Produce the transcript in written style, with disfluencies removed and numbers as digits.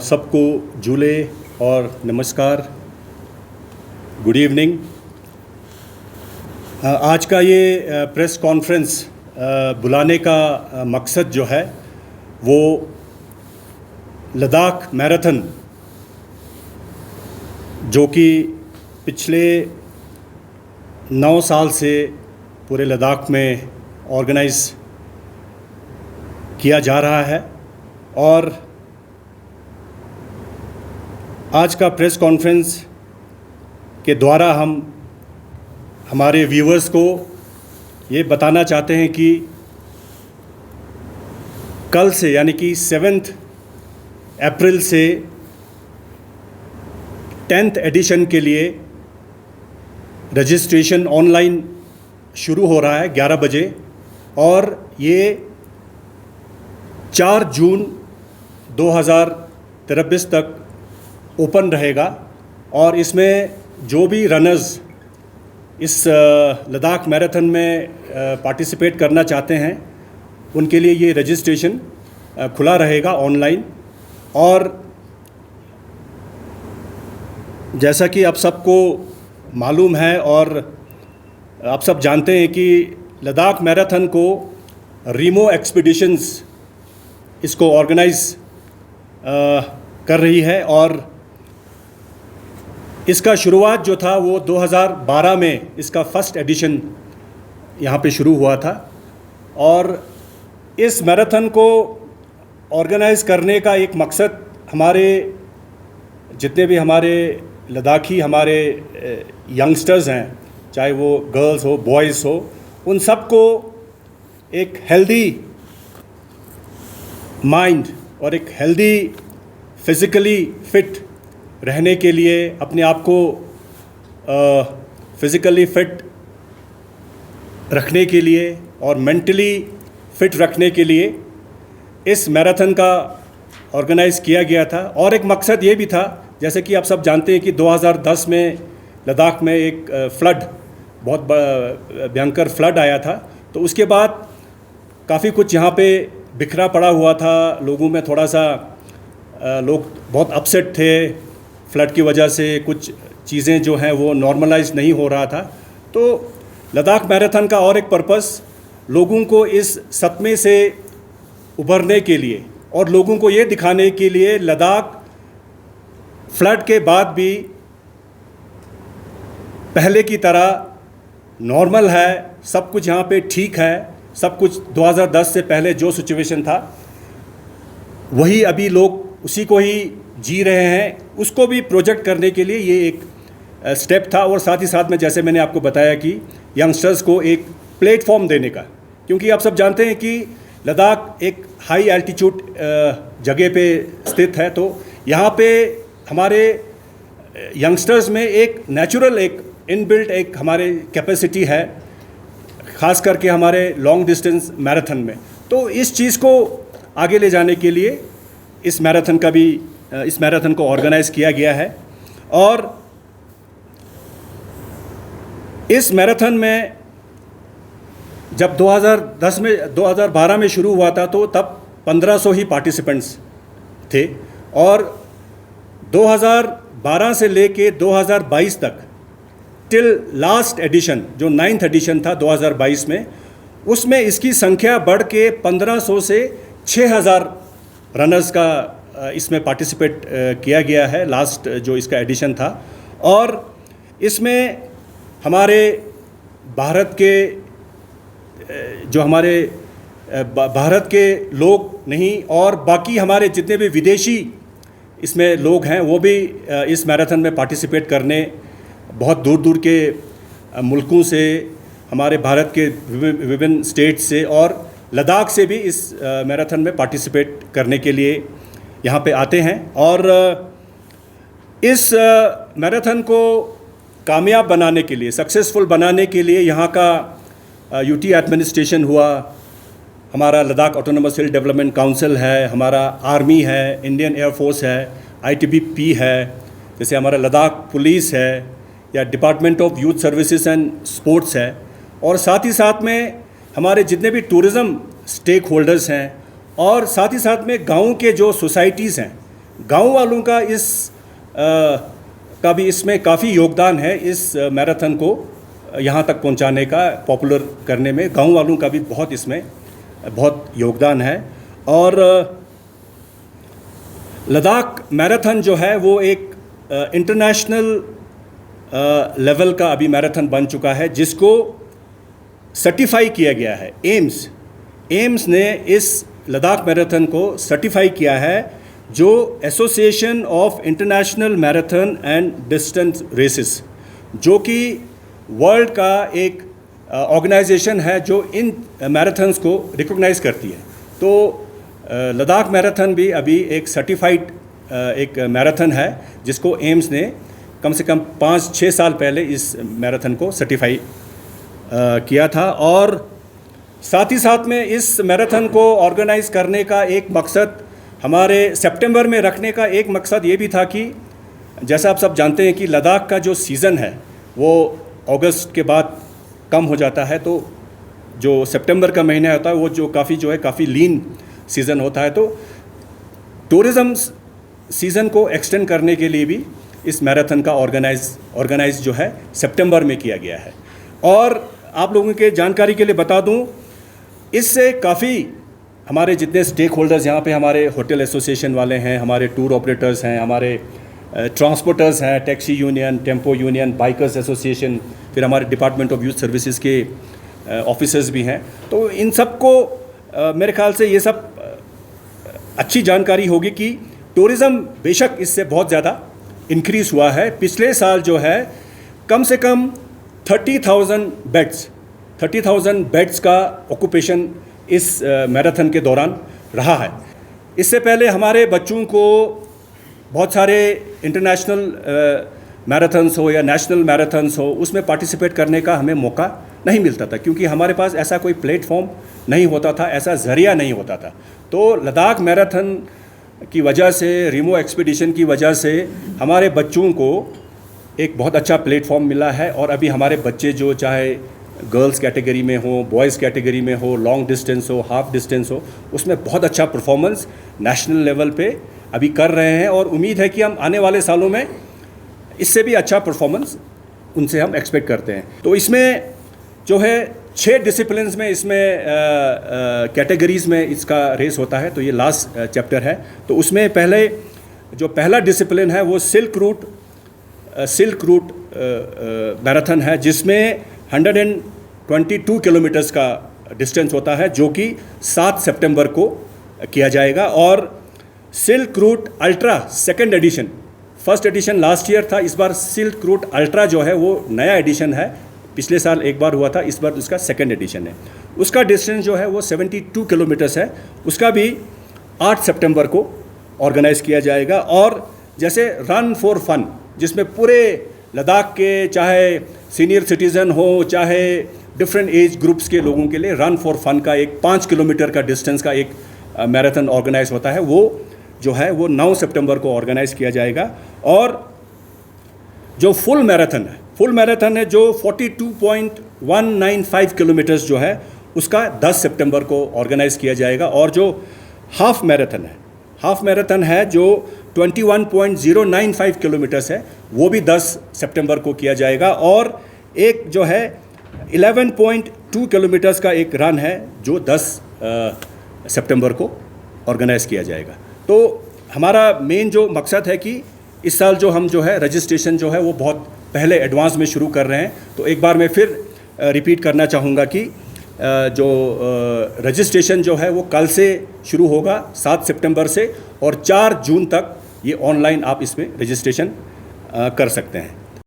आप सबको जूले और नमस्कार, गुड इवनिंग। आज का ये प्रेस कॉन्फ्रेंस बुलाने का मकसद जो है वो लद्दाख मैराथन, जो कि पिछले 9 साल से पूरे लद्दाख में ऑर्गेनाइज किया जा रहा है, और आज का प्रेस कॉन्फ्रेंस के द्वारा हम हमारे व्यूअर्स को ये बताना चाहते हैं कि कल से यानी कि 7 अप्रैल से 10th एडिशन के लिए रजिस्ट्रेशन ऑनलाइन शुरू हो रहा है 11 बजे, और ये 4 जून 2023 तक ओपन रहेगा। और इसमें जो भी रनर्स इस लद्दाख मैराथन में पार्टिसिपेट करना चाहते हैं उनके लिए ये रजिस्ट्रेशन खुला रहेगा ऑनलाइन। और जैसा कि आप सबको मालूम है और आप सब जानते हैं कि लद्दाख मैराथन को रीमो एक्सपीडिशंस इसको ऑर्गेनाइज कर रही है, और इसका शुरुआत जो था वो 2012 में इसका फर्स्ट एडिशन यहाँ पे शुरू हुआ था। और इस मैराथन को ऑर्गेनाइज करने का एक मकसद हमारे जितने भी हमारे लद्दाखी हमारे यंगस्टर्स हैं, चाहे वो गर्ल्स हो बॉयज़ हो, उन सबको एक हेल्दी माइंड और एक हेल्दी फिज़िकली फिट रहने के लिए, अपने आप को फिज़िकली फिट रखने के लिए और मेंटली फिट रखने के लिए इस मैराथन का ऑर्गेनाइज़ किया गया था। और एक मकसद ये भी था, जैसे कि आप सब जानते हैं कि 2010 में लद्दाख में एक फ्लड, बहुत भयंकर फ्लड आया था। तो उसके बाद काफ़ी कुछ यहाँ पे बिखरा पड़ा हुआ था, लोगों में थोड़ा सा लोग बहुत अपसेट थे फ्लड की वजह से, कुछ चीज़ें जो हैं वो नॉर्मलाइज नहीं हो रहा था। तो लद्दाख मैराथन का और एक पर्पस लोगों को इस सदमे से उभरने के लिए और लोगों को ये दिखाने के लिए लद्दाख फ्लड के बाद भी पहले की तरह नॉर्मल है, सब कुछ यहाँ पे ठीक है, सब कुछ 2010 से पहले जो सिचुएशन था वही अभी लोग उसी को ही जी रहे हैं, उसको भी प्रोजेक्ट करने के लिए ये एक स्टेप था। और साथ ही साथ में जैसे मैंने आपको बताया कि यंगस्टर्स को एक प्लेटफॉर्म देने का, क्योंकि आप सब जानते हैं कि लद्दाख एक हाई एल्टीट्यूड जगह पे स्थित है, तो यहाँ पे हमारे यंगस्टर्स में एक नेचुरल एक इनबिल्ट एक हमारे कैपेसिटी है, ख़ास करके हमारे लॉन्ग डिस्टेंस मैराथन में। तो इस चीज़ को आगे ले जाने के लिए इस मैराथन को ऑर्गेनाइज़ किया गया है। और इस मैराथन में जब 2012 में शुरू हुआ था तो तब 1500 ही पार्टिसिपेंट्स थे, और 2012 से लेके 2022 तक टिल लास्ट एडिशन जो 9th एडिशन था 2022 में, उसमें इसकी संख्या बढ़ के 1500 से 6000 रनर्स का इसमें पार्टिसिपेट किया गया है, लास्ट जो इसका एडिशन था। और इसमें हमारे भारत के जो हमारे भारत के लोग नहीं, और बाकी हमारे जितने भी विदेशी इसमें लोग हैं वो भी इस मैराथन में पार्टिसिपेट करने बहुत दूर दूर के मुल्कों से, हमारे भारत के विभिन्न स्टेट से और लद्दाख से भी इस मैराथन में पार्टिसिपेट करने के लिए यहाँ पे आते हैं। और इस मैराथन को कामयाब बनाने के लिए, सक्सेसफुल बनाने के लिए यहाँ का यूटी एडमिनिस्ट्रेशन हुआ, हमारा लद्दाख ऑटोनोमस हिल डेवलपमेंट काउंसिल है, हमारा आर्मी है, इंडियन एयरफोर्स है, आईटीबीपी है, जैसे हमारा लद्दाख पुलिस है, या department of youth services and sports है, और साथ ही साथ में हमारे जितने भी टूरिज़्म स्टेक होल्डर्स हैं, और साथ ही साथ में गाँव के जो सोसाइटीज़ हैं, गांव वालों का का भी इसमें काफ़ी योगदान है। इस मैराथन को यहाँ तक पहुँचाने का, पॉपुलर करने में गांव वालों का भी इसमें बहुत योगदान है। और लद्दाख मैराथन जो है वो एक इंटरनेशनल लेवल का अभी मैराथन बन चुका है, जिसको सर्टिफाई किया गया है। एम्स ने इस लद्दाख मैराथन को सर्टिफाई किया है, जो association of international marathon and distance races, जो कि वर्ल्ड का एक ऑर्गेनाइजेशन है जो इन मैराथन्स को रिकॉग्नाइज करती है। तो लद्दाख मैराथन भी अभी एक सर्टिफाइड एक मैराथन है, जिसको एम्स ने कम से कम 5-6 साल पहले इस मैराथन को सर्टिफाई किया था। और साथ ही साथ में इस मैराथन को ऑर्गेनाइज करने का एक मकसद, हमारे सितंबर में रखने का एक मकसद ये भी था कि जैसा आप सब जानते हैं कि लद्दाख का जो सीज़न है वो अगस्त के बाद कम हो जाता है, तो जो सितंबर का महीना होता है वो जो काफ़ी लीन सीज़न होता है। तो टूरिज़्म सीज़न को एक्सटेंड करने के लिए भी इस मैराथन का ऑर्गेनाइज जो है सितंबर में किया गया है। और आप लोगों के जानकारी के लिए बता दूं, इससे काफ़ी हमारे जितने स्टेक होल्डर्स यहाँ पे, हमारे होटल एसोसिएशन वाले हैं, हमारे टूर ऑपरेटर्स हैं, हमारे ट्रांसपोर्टर्स हैं, taxi union, tempo union, bikers association, फिर हमारे डिपार्टमेंट ऑफ यूथ सर्विसेज के ऑफिसर्स भी हैं। तो इन सबको मेरे ख्याल से ये सब अच्छी जानकारी होगी कि टूरिज़्म बेशक इससे बहुत ज़्यादा इंक्रीज़ हुआ है। पिछले साल जो है कम से कम 30,000 बेड्स का ऑक्यूपेशन इस मैराथन के दौरान रहा है। इससे पहले हमारे बच्चों को बहुत सारे इंटरनेशनल मैराथन्स हो या नेशनल मैराथन्स हो, उसमें पार्टिसिपेट करने का हमें मौका नहीं मिलता था, क्योंकि हमारे पास ऐसा कोई प्लेटफॉर्म नहीं होता था, ऐसा ज़रिया नहीं होता था। तो लद्दाख मैराथन की वजह से, रिमो एक्सपीडिशन की वजह से हमारे बच्चों को एक बहुत अच्छा प्लेटफॉर्म मिला है। और अभी हमारे बच्चे जो चाहे गर्ल्स कैटेगरी में हो, बॉयज़ कैटेगरी में हो, लॉन्ग डिस्टेंस हो, हाफ डिस्टेंस हो, उसमें बहुत अच्छा परफॉर्मेंस नेशनल लेवल पे अभी कर रहे हैं। और उम्मीद है कि हम आने वाले सालों में इससे भी अच्छा परफॉर्मेंस उनसे हम एक्सपेक्ट करते हैं। तो इसमें जो है 6 डिसिप्लिन्स में, इसमें कैटेगरीज़ में इसका रेस होता है। तो ये लास्ट चैप्टर है। तो उसमें पहला डिसिप्लिन है वो सिल्क रूट मैराथन है, जिसमें 122 किलोमीटर्स का डिस्टेंस होता है, जो कि 7 सितंबर को किया जाएगा। और silk route ultra second edition, first edition last year था, इस बार सिल्क रूट अल्ट्रा जो है वो नया एडिशन है। पिछले साल एक बार हुआ था, इस बार उसका सेकेंड एडिशन है। उसका डिस्टेंस जो है वो 72 किलोमीटर्स है। उसका भी 8 सितंबर को ऑर्गेनाइज़ किया जाएगा। और जैसे रन फॉर फन, जिसमें पूरे लद्दाख के चाहे सीनियर सिटीज़न हो, चाहे डिफरेंट एज ग्रुप्स के लोगों के लिए रन फॉर फन का एक 5 किलोमीटर का डिस्टेंस का एक मैराथन ऑर्गेनाइज होता है, वो जो है वो 9 सितंबर को ऑर्गेनाइज़ किया जाएगा। और जो फुल मैराथन है जो 42.195 किलोमीटर्स जो है, उसका 10 सितंबर को ऑर्गेनाइज़ किया जाएगा। और जो हाफ मैराथन है जो 21.095 किलोमीटर्स है, वो भी 10 सितंबर को किया जाएगा। और एक जो है 11.2 किलोमीटर्स का एक रन है, जो 10 सितंबर को ऑर्गेनाइज़ किया जाएगा। तो हमारा मेन जो मकसद है कि इस साल जो हम जो है रजिस्ट्रेशन जो है वो बहुत पहले एडवांस में शुरू कर रहे हैं। तो एक बार मैं फिर रिपीट करना चाहूँगा कि जो रजिस्ट्रेशन जो है वो कल से शुरू होगा 7 सितंबर से, और 4 जून तक ये ऑनलाइन आप इसमें रजिस्ट्रेशन कर सकते हैं।